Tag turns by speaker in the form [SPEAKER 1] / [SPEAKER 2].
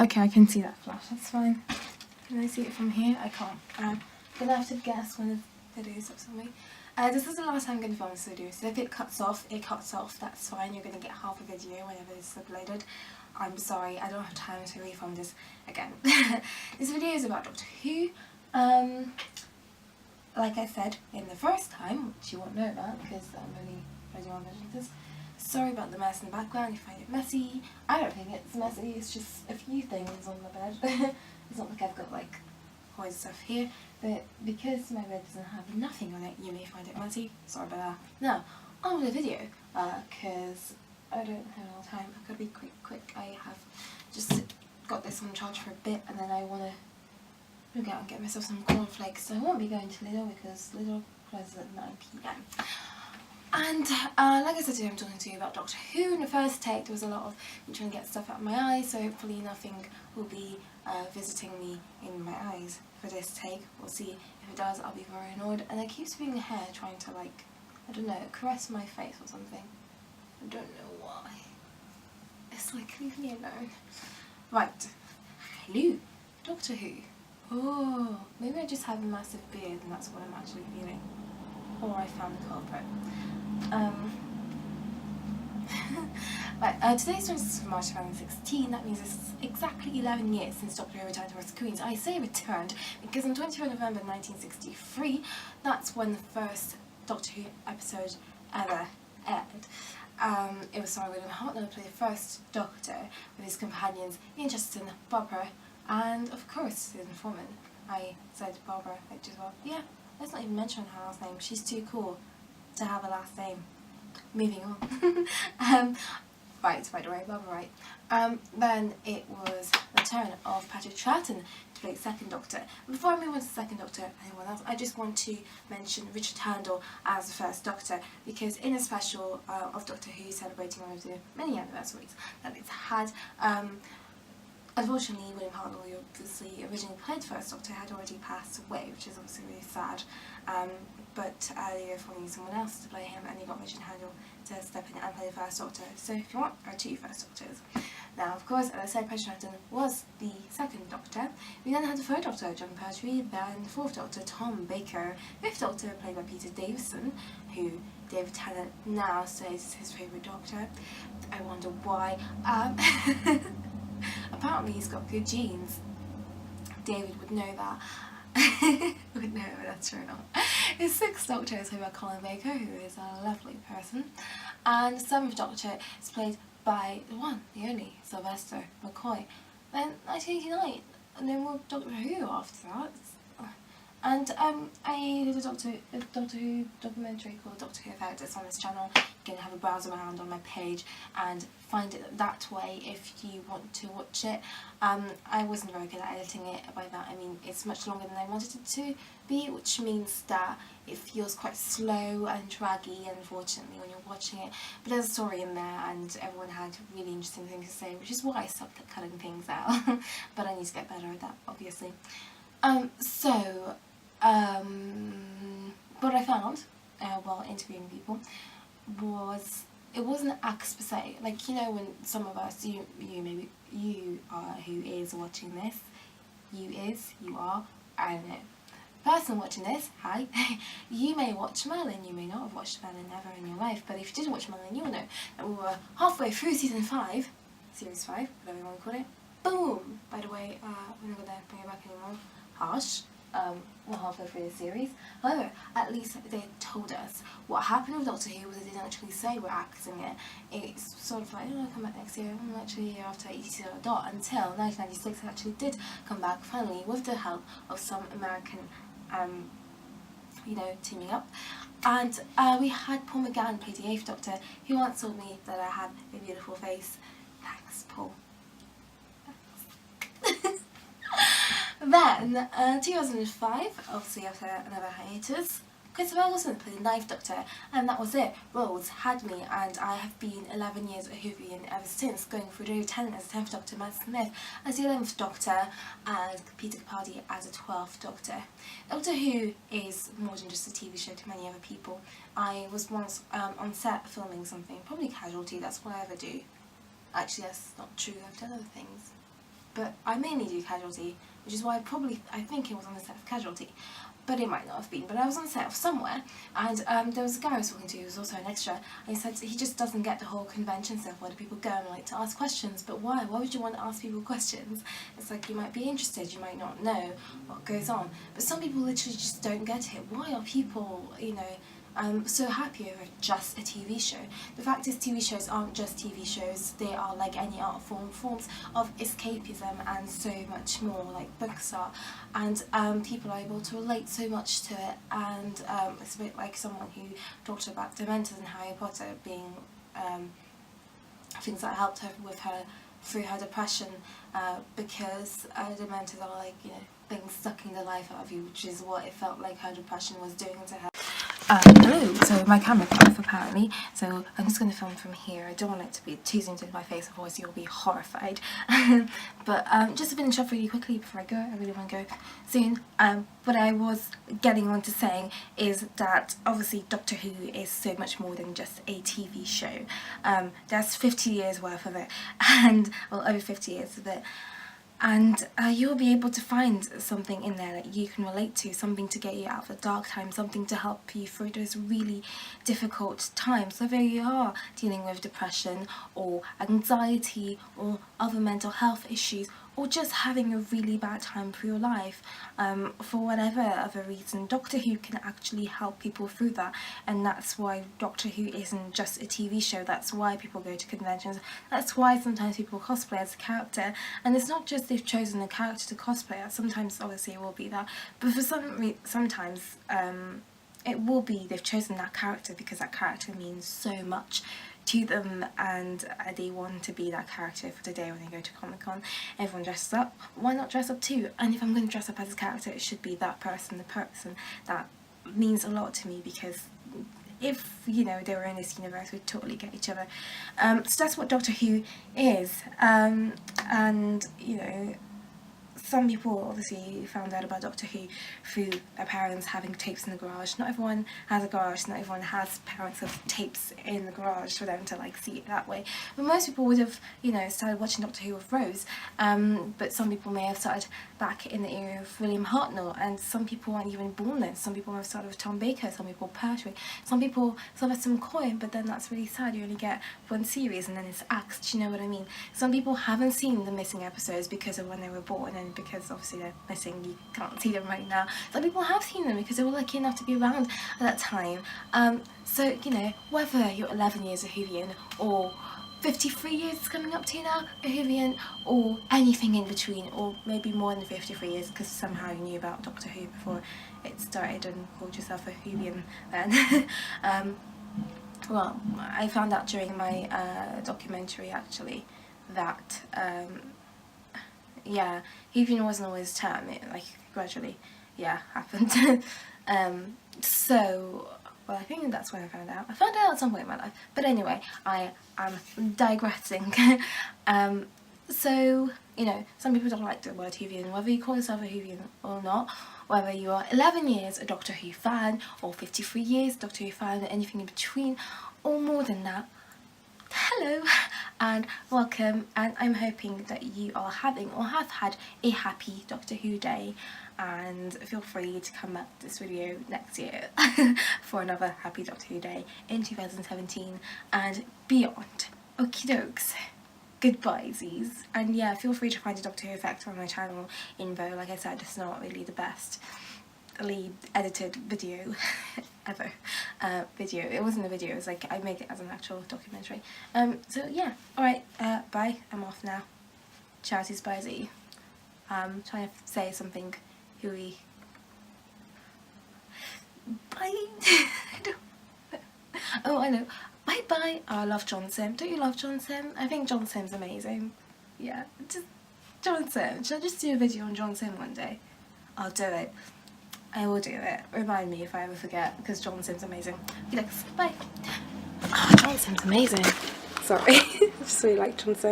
[SPEAKER 1] Okay, I can see that flash, that's fine. Can I see it from here? I can't. I'm gonna have to guess when the video stops on me. This is the last time I'm going to film this video, so if it cuts off, that's fine. You're going to get half a video whenever this is uploaded. I'm sorry, I don't have time to refilm this again. This video is about Doctor Who. Like I said in the first time, which you won't know about because I'm only ready on this. Sorry about the mess in the background, you find it messy. I don't think it's messy, it's just a few things on the bed. It's not like I've got like all this stuff here, but because my bed doesn't have nothing on it, you may find it messy. Sorry about that. Now, on with the video, because I don't have a lot of time. I've got to be quick. I have just got this on charge for a bit, and then I want to go out and get myself some cornflakes. So I won't be going to Lidl because Lidl closes at 9 PM. And like I said today, I'm talking to you about Doctor Who. In the first take, there was a lot of me trying to get stuff out of my eyes, so hopefully nothing will be visiting me in my eyes for this take. We'll see. If it does, I'll be very annoyed. And I keep spinning the hair, trying to, like, I don't know, caress my face or something. I don't know why. It's like, leave me alone. Right. Hello, Doctor Who. Oh, maybe I just have a massive beard and that's what I'm actually feeling. Or I found the culprit. Right, today's 26th of March 2016, that means it's exactly 11 years since Doctor Who returned to our screens. I say returned because on 24 November 1963, that's when the first Doctor Who episode ever aired. It was Sir William Hartnell who played the first Doctor with his companions Ian Chesterton, Barbara, and of course Susan Foreman. I said Barbara, like just well, yeah, let's not even mention her last name, she's too cool to have a last name. Moving on. Right, by the way, Barbara Wright. Then it was the turn of Patrick Troughton to play the second Doctor. Before I move on to the second Doctor, anyone else, I just want to mention Richard Handel as the first Doctor, because in a special of Doctor Who celebrating one of the many anniversaries that it's had, unfortunately William Hartnell, who obviously originally played the first Doctor, had already passed away, which is obviously really sad. But they wanted someone else to play him, and they got Richard Handel to step in and play the first Doctor. So if you want, there are two first Doctors. Now, of course, as I said, Patrick Troughton was the second Doctor. We then had the third Doctor, John Pertwee, then the fourth Doctor, Tom Baker, fifth Doctor, played by Peter Davison, who David Tennant now says is his favourite Doctor. I wonder why. Apparently he's got good genes. David would know that. Would know if that's true or not. His sixth Doctor is played by Colin Baker, who is a lovely person. And the seventh Doctor is played by the one, the only, Sylvester McCoy. Then 1989, no more Doctor Who after that. And I did a Doctor Who documentary called Doctor Who Effect. It's on this channel. You can have a browse around on my page and find it that way if you want to watch it. I wasn't very good at editing it. By that I mean it's much longer than I wanted it to be, which means that it feels quite slow and draggy, unfortunately, when you're watching it. But there's a story in there and everyone had really interesting things to say, which is why I sucked at cutting things out. But I need to get better at that, obviously. What I found while interviewing people was it wasn't acts per se. Like, you know, when some of us, you maybe you are who is watching this, you are, I don't know. Person watching this, hi. You may watch Merlin, you may not have watched Merlin ever in your life, but if you did watch Merlin, you'll know that we were halfway through season 5, series 5, whatever you want to call it. Boom! By the way, we're not going to bring it back anymore. Harsh. We're halfway through the series. However, at least they told us what happened with Doctor Who was they didn't actually say we're acting it. It's sort of like, oh, I'll come back next year, actually a year after etc. until 1996 it actually did come back finally with the help of some American, you know, teaming up. And we had Paul McGann play the 8th Doctor, who once told me that I have a beautiful face. Thanks, Paul. Then, 2005, obviously after another hiatus, Christopher Eccleston played the 9th Doctor, and that was it. Rose had me, and I have been 11 years a Whovian ever since, going through David Tennant as the 10th Doctor, Matt Smith as the 11th Doctor, and Peter Capaldi as the 12th Doctor. Doctor Who is more than just a TV show to many other people. I was once on set filming something, probably Casualty, that's what I ever do. Actually, that's not true, I've done other things. but I mainly do Casualty, which is why I think it was on the set of Casualty, but it might not have been. But I was on the set of somewhere, and there was a guy I was talking to who was also an extra, and he said he just doesn't get the whole convention stuff where do people go and like to ask questions. But why? Why would you want to ask people questions? It's like you might be interested, you might not know what goes on, but some people literally just don't get it. Why are people, you know, so happy over just a TV show? The fact is, TV shows aren't just TV shows, they are like any art form, forms of escapism and so much more, like books are, and people are able to relate so much to it, and it's a bit like someone who talked about Dementors in Harry Potter being things that helped her with her through her depression, because Dementors are like, you know, things sucking the life out of you, which is what it felt like her depression was doing to her. Hello, so my camera cut off apparently, so I'm just going to film from here. I don't want it to be too zoomed into my face, otherwise you'll be horrified. But just to finish off really quickly before I go, I really want to go soon. What I was getting on to saying is that obviously Doctor Who is so much more than just a TV show. There's 50 years worth of it, and well, over 50 years of it. And you'll be able to find something in there that you can relate to, something to get you out of the dark times, something to help you through those really difficult times. Whether you are dealing with depression or anxiety or other mental health issues, or just having a really bad time through your life, for whatever other reason, Doctor Who can actually help people through that. And that's why Doctor Who isn't just a TV show, that's why people go to conventions, that's why sometimes people cosplay as a character. And it's not just they've chosen a character to cosplay as, sometimes obviously it will be that, but for sometimes it will be they've chosen that character because that character means so much to them, and they want to be that character for the day when they go to Comic-Con. Everyone dresses up, why not dress up too? And if I'm going to dress up as a character, it should be that person, the person that means a lot to me, because if, you know, they were in this universe, we'd totally get each other. So that's what Doctor Who is, and, you know, some people obviously found out about Doctor Who through their parents having tapes in the garage. Not everyone has a garage, not everyone has parents with tapes in the garage for them to like see it that way. But most people would have, you know, started watching Doctor Who with Rose, but some people may have started back in the era of William Hartnell, and some people weren't even born then. Some people may have started with Tom Baker, some people Pertwee, some people started with some Coy, but then that's really sad, you only get one series and then it's axed, you know what I mean? Some people haven't seen the missing episodes because of when they were born, and because obviously they're missing, you can't see them right now. Some people have seen them because they were lucky enough to be around at that time. So, you know, whether you're 11 years a Whovian or 53 years coming up to now a Whovian, or anything in between, or maybe more than 53 years because somehow you knew about Doctor Who before it started and called yourself a Whovian then. Well, I found out during my documentary actually that yeah, Whovian wasn't always a term, it like gradually, yeah, happened. So, well, I think that's when I found out. I found out at some point in my life, but anyway, I am digressing. So, you know, some people don't like the word Whovian, whether you call yourself a Whovian or not, whether you are 11 years a Doctor Who fan, or 53 years Doctor Who fan, or anything in between, or more than that. Hello and welcome, and I'm hoping that you are having or have had a happy Doctor Who day, and feel free to come back to this video next year for another happy Doctor Who day in 2017 and beyond. Okie dokes. Goodbyesies. And yeah, feel free to find a Doctor Who effect on my channel info. Like I said, it's not really the best edited video ever. It wasn't a video, it was like I made it as an actual documentary. So yeah, alright, bye, I'm off now. Charity Spicy. Trying to say something hooey. Bye. Oh, I know. Bye bye. Oh, I love John Sim. Don't you love John Sim? I think John Sim's amazing. Yeah, just John Sim. Should I just do a video on John Sim one day? I'll do it. I will do it. Remind me if I ever forget, because John Sim's amazing. Bye. Oh, John Sim's amazing. Sorry. I just really like John Sim.